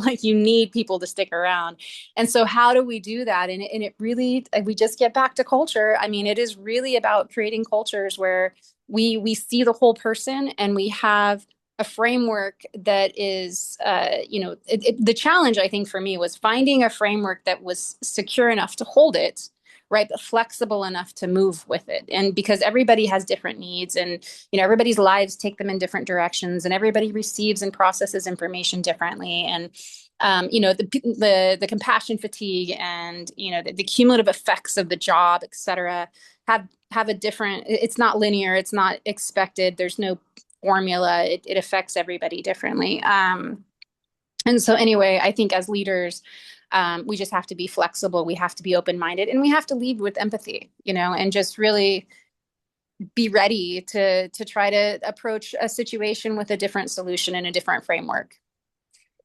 like you need people to stick around. And so how do we do that? And it really, we just get back to culture. I mean, it is really about creating cultures where we see the whole person, and we have a framework that is, the challenge, I think, for me was finding a framework that was secure enough to hold it, right, but flexible enough to move with it. And because everybody has different needs, and everybody's lives take them in different directions, and everybody receives and processes information differently. And the compassion fatigue, and the cumulative effects of the job, et cetera, have a different. It's not linear. It's not expected. There's no formula. It affects everybody differently. And so anyway, I think as leaders, we just have to be flexible. We have to be open-minded, and we have to lead with empathy, and just really be ready to try to approach a situation with a different solution and a different framework.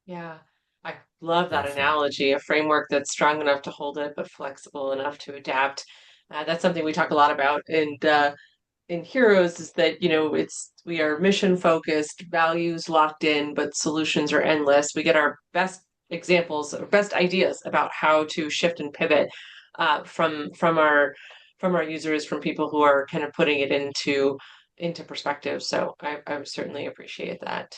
Yeah, I love that Awesome. analogy, a framework that's strong enough to hold it, but flexible enough to adapt. That's something we talk a lot about in Heroes, is that, we are mission focused, values locked in, but solutions are endless. We get our best examples or best ideas about how to shift and pivot from our users, from people who are kind of putting it into perspective. So I would certainly appreciate that.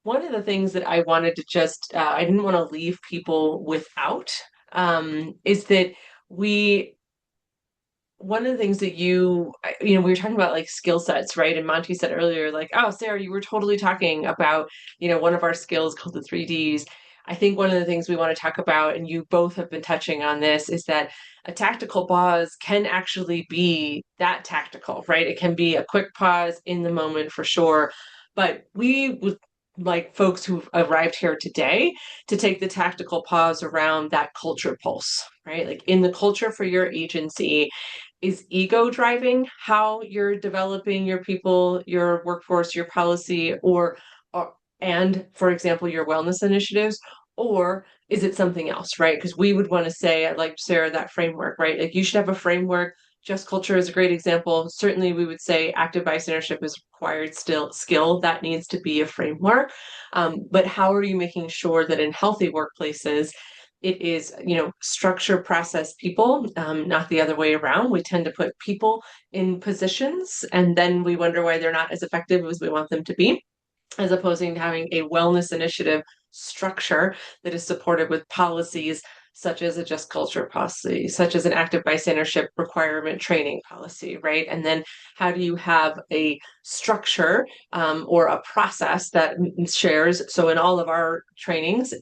One of the things that I wanted to just I didn't want to leave people without is that we one of the things that we were talking about like skill sets, right? And Monty said earlier, like, oh, Sarah, you were totally talking about, one of our skills called the 3Ds. I think one of the things we want to talk about, and you both have been touching on this, is that a tactical pause can actually be that tactical, right? It can be a quick pause in the moment for sure. But we would like folks who've arrived here today to take the tactical pause around that culture pulse, right? Like in the culture for your agency, is ego driving how you're developing your people, your workforce, your policy, or and for example, your wellness initiatives? Or is it something else, right? Because we would want to say, I like Sarah, that framework, right? Like you should have a framework. Just culture is a great example. Certainly, we would say active bystandership is required still skill that needs to be a framework. But how are you making sure that in healthy workplaces, it is, structure, process, people, not the other way around. We tend to put people in positions and then we wonder why they're not as effective as we want them to be, as opposed to having a wellness initiative structure that is supported with policies such as a just culture policy, such as an active bystandership requirement training policy, right? And then how do you have a structure or a process that shares? So in all of our trainings,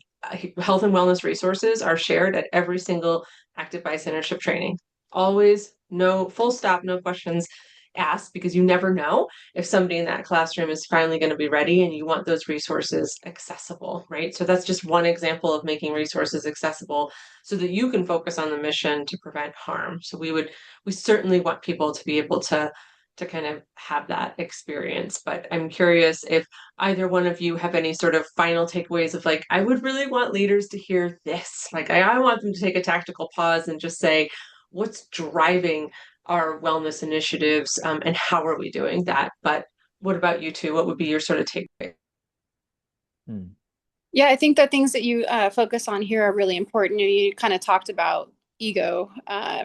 health and wellness resources are shared at every single active bystandership training. Always, no, full stop, no questions asked, because you never know if somebody in that classroom is finally going to be ready and you want those resources accessible, right? So that's just one example of making resources accessible so that you can focus on the mission to prevent harm. So we certainly want people to be able to kind of have that experience. But I'm curious if either one of you have any sort of final takeaways of like, I would really want leaders to hear this. Like I want them to take a tactical pause and just say, what's driving our wellness initiatives, and how are we doing that? But what about you two? What would be your sort of takeaway? Hmm. Yeah, I think the things that you focus on here are really important. You kind of talked about ego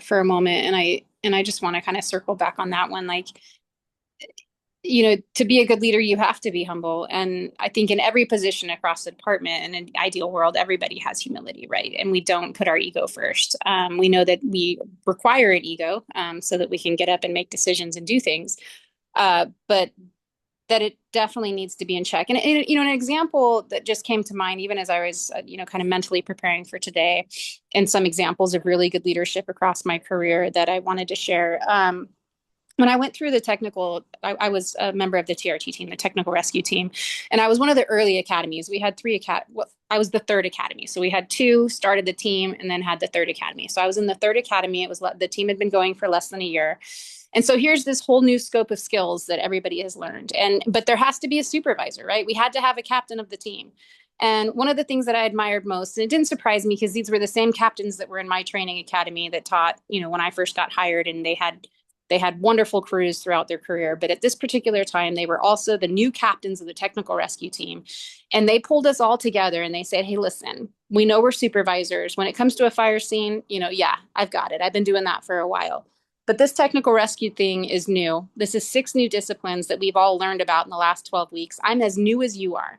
for a moment, and I just want to kind of circle back on that one. Like, to be a good leader, you have to be humble. And I think in every position across the department, in an ideal world, everybody has humility, right? And we don't put our ego first. We know that we require an ego so that we can get up and make decisions and do things. But that it definitely needs to be in check. And an example that just came to mind, even as I was, kind of mentally preparing for today, and some examples of really good leadership across my career that I wanted to share. When I went through the technical, I was a member of the TRT team, the technical rescue team, and I was one of the early academies. We had three I was the third academy. So we had two, started the team, and then had the third academy. So I was in the third academy. The team had been going for less than a year. And so here's this whole new scope of skills that everybody has learned. But there has to be a supervisor, right? We had to have a captain of the team. And one of the things that I admired most, and it didn't surprise me because these were the same captains that were in my training academy that taught, when I first got hired, and they had wonderful crews throughout their career. But at this particular time, they were also the new captains of the technical rescue team. And they pulled us all together and they said, hey, listen, we know we're supervisors. When it comes to a fire scene, yeah, I've got it. I've been doing that for a while. But this technical rescue thing is new. This is 6 new disciplines that we've all learned about in the last 12 weeks. I'm as new as you are.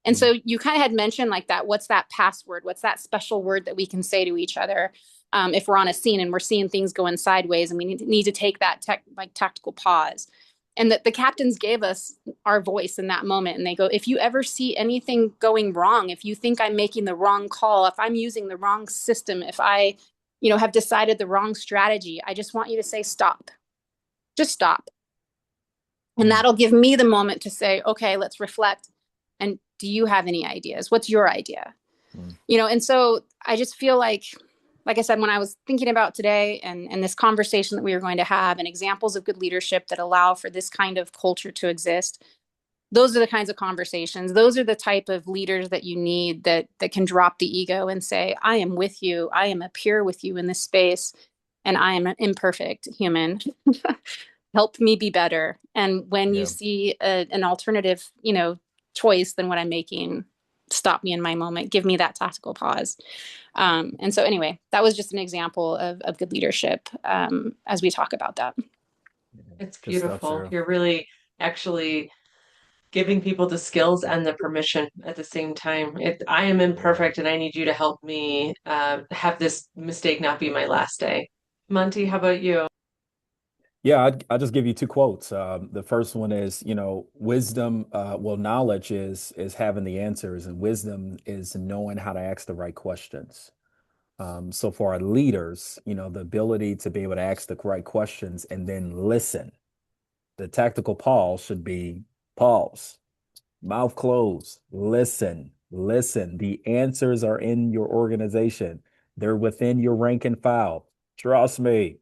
And so you kind of had mentioned like that, what's that password? What's that special word that we can say to each other if we're on a scene and we're seeing things going sideways and we need to take that tactical pause? And that the captains gave us our voice in that moment. And they go, if you ever see anything going wrong, if you think I'm making the wrong call, if I'm using the wrong system, if I have decided the wrong strategy, I just want you to say, stop, just stop. And that'll give me the moment to say, okay, let's reflect. And do you have any ideas? What's your idea? And so I just feel like I said, when I was thinking about today and this conversation that we were going to have and examples of good leadership that allow for this kind of culture to exist, those are the kinds of conversations. Those are the type of leaders that you need that can drop the ego and say, I am with you. I am a peer with you in this space. And I am an imperfect human. Help me be better. And when you see an alternative, choice than what I'm making, stop me in my moment, give me that tactical pause. And so anyway, that was just an example of good leadership as we talk about that. It's Good stuff, beautiful. Sarah. You're really actually giving people the skills and the permission at the same time. I am Yeah. imperfect and I need you to help me have this mistake not be my last day. Monty, how about you? Yeah, I'll just give you two quotes. The first one is, wisdom, well, knowledge is having the answers, and wisdom is knowing how to ask the right questions. So for our leaders, the ability to be able to ask the right questions and then listen. The tactical pause should be pause, mouth closed, listen, listen. The answers are in your organization. They're within your rank and file. Trust me.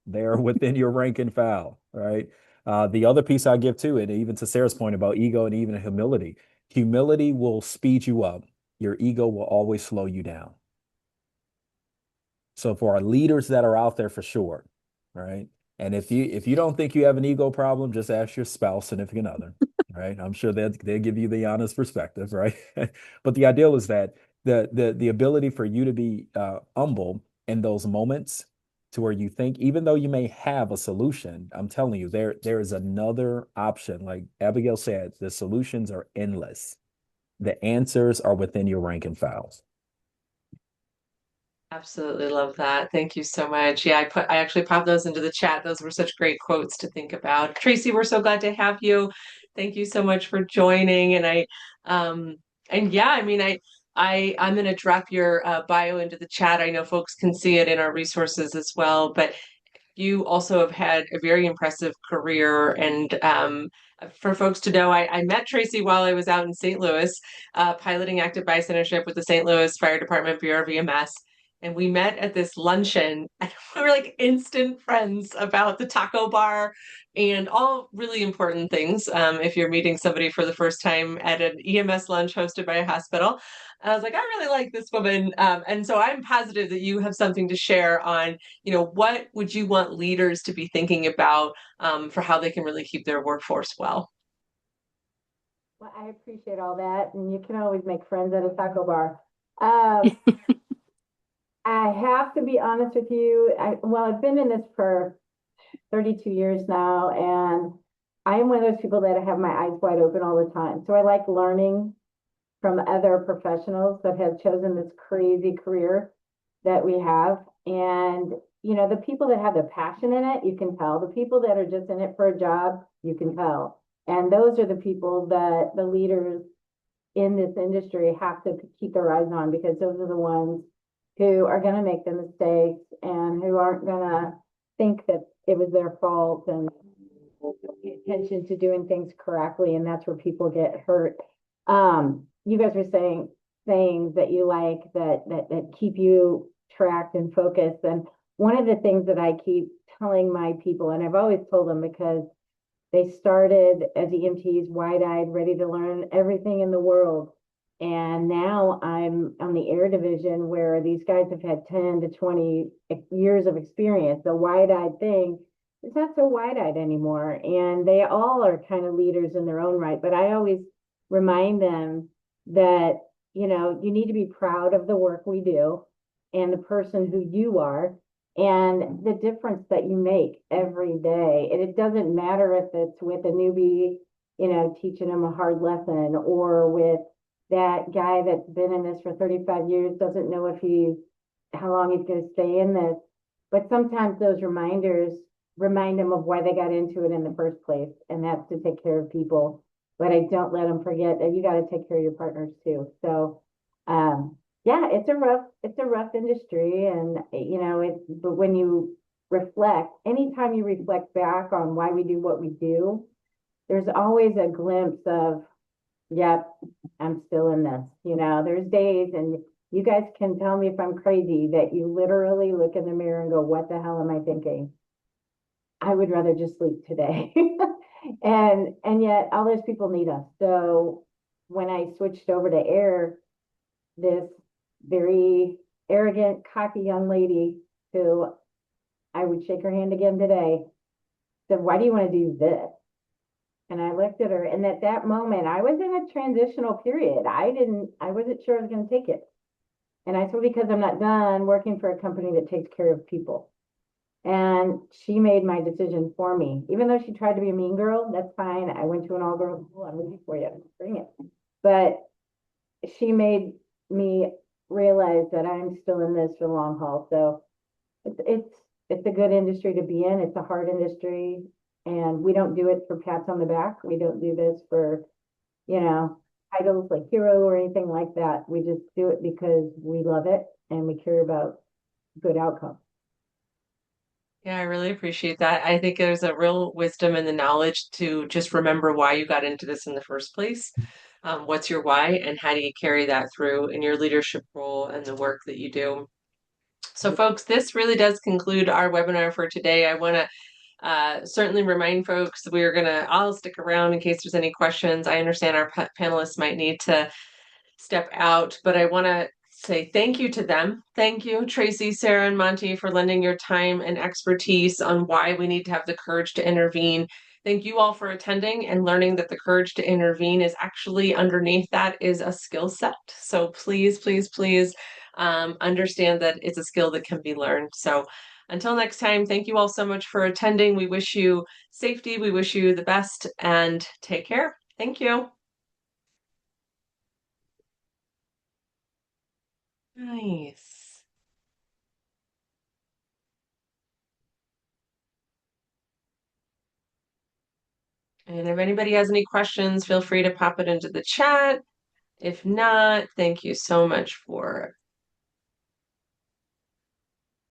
They're within your rank and file, right? The other piece I give to it, even to Sarah's point about ego and even humility, humility will speed you up. Your ego will always slow you down. So for our leaders that are out there for sure, right? And if you don't think you have an ego problem, just ask your spouse, significant other, right? I'm sure they'll give you the honest perspective, right? But the ideal is that the ability for you to be humble in those moments to where you think, even though you may have a solution, I'm telling you, there is another option. Like Abigail said, the solutions are endless. The answers are within your rank and files. Absolutely love that. Thank you so much. Yeah, I actually popped those into the chat. Those were such great quotes to think about. Tracy, we're so glad to have you. Thank you so much for joining. Um and yeah, I mean I'm gonna drop your bio into the chat. I know folks can see it in our resources as well, but you also have had a very impressive career. And for folks to know, I met Tracy while I was out in St. Louis, piloting active bystandership with the St. Louis Fire Department Bureau of EMS. And we met at this luncheon, and we were like instant friends about the taco bar and all really important things. If you're meeting somebody for the first time at an EMS lunch hosted by a hospital, I was like, I really like this woman. And so I'm positive that you have something to share on, what would you want leaders to be thinking about for how they can really keep their workforce well? Well, I appreciate all that, and you can always make friends at a taco bar. Um, I have to be honest with you. I've been in this for 32 years now, and I am one of those people that have my eyes wide open all the time. So I like learning from other professionals that have chosen this crazy career that we have. And, the people that have the passion in it, you can tell. The people that are just in it for a job, you can tell. And those are the people that the leaders in this industry have to keep their eyes on, because those are the ones who are going to make the mistakes and who aren't going to think that it was their fault and pay attention to doing things correctly. And that's where people get hurt. You guys were saying things that you like that keep you tracked and focused. And one of the things that I keep telling my people, and I've always told them, because they started as EMTs, wide-eyed, ready to learn everything in the world. And now I'm on the air division, where these guys have had 10 to 20 years of experience. The wide-eyed thing is not so wide-eyed anymore. And they all are kind of leaders in their own right. But I always remind them that, you need to be proud of the work we do and the person who you are and the difference that you make every day. And it doesn't matter if it's with a newbie, teaching them a hard lesson, or with that guy that's been in this for 35 years, doesn't know how long he's going to stay in this. But sometimes those reminders remind them of why they got into it in the first place, and that's to take care of people. But I don't let them forget that you got to take care of your partners too. So, yeah, it's a rough industry, and but when you reflect, anytime you reflect back on why we do what we do, there's always a glimpse of, yep, I'm still in this. There's days, and you guys can tell me if I'm crazy, that you literally look in the mirror and go, what the hell am I thinking? I would rather just sleep today. And yet all those people need us. So when I switched over to air, this very arrogant, cocky young lady, who I would shake her hand again today, said, why do you want to do this? And I looked at her, and at that moment, I was in a transitional period. I wasn't sure I was going to take it. And I said, because I'm not done working for a company that takes care of people. And she made my decision for me. Even though she tried to be a mean girl, that's fine. I went to an all-girls school. I'm ready for you. Bring it. But she made me realize that I'm still in this for the long haul. So it's a good industry to be in. It's a hard industry, and we don't do it for pats on the back. We don't do this for, you know, titles like hero or anything like that. We just do it because we love it and we care about good outcomes. Yeah, I really appreciate that. I think there's a real wisdom in the knowledge to just remember why you got into this in the first place. What's your why, and how do you carry that through in your leadership role and the work that you do? So, folks, this really does conclude our webinar for today. I want to certainly remind folks that I'll stick around in case there's any questions. I understand our panelists might need to step out, but I want to say thank you to them. Thank you, Tracy, Sarah, and Monty, for lending your time and expertise on why we need to have the courage to intervene. Thank you all for attending and learning that the courage to intervene is actually underneath that is a skill set. So please, please, please understand that it's a skill that can be learned. So until next time, thank you all so much for attending. We wish you safety. We wish you the best, and take care. Thank you. Nice. And if anybody has any questions, feel free to pop it into the chat. If not, thank you so much for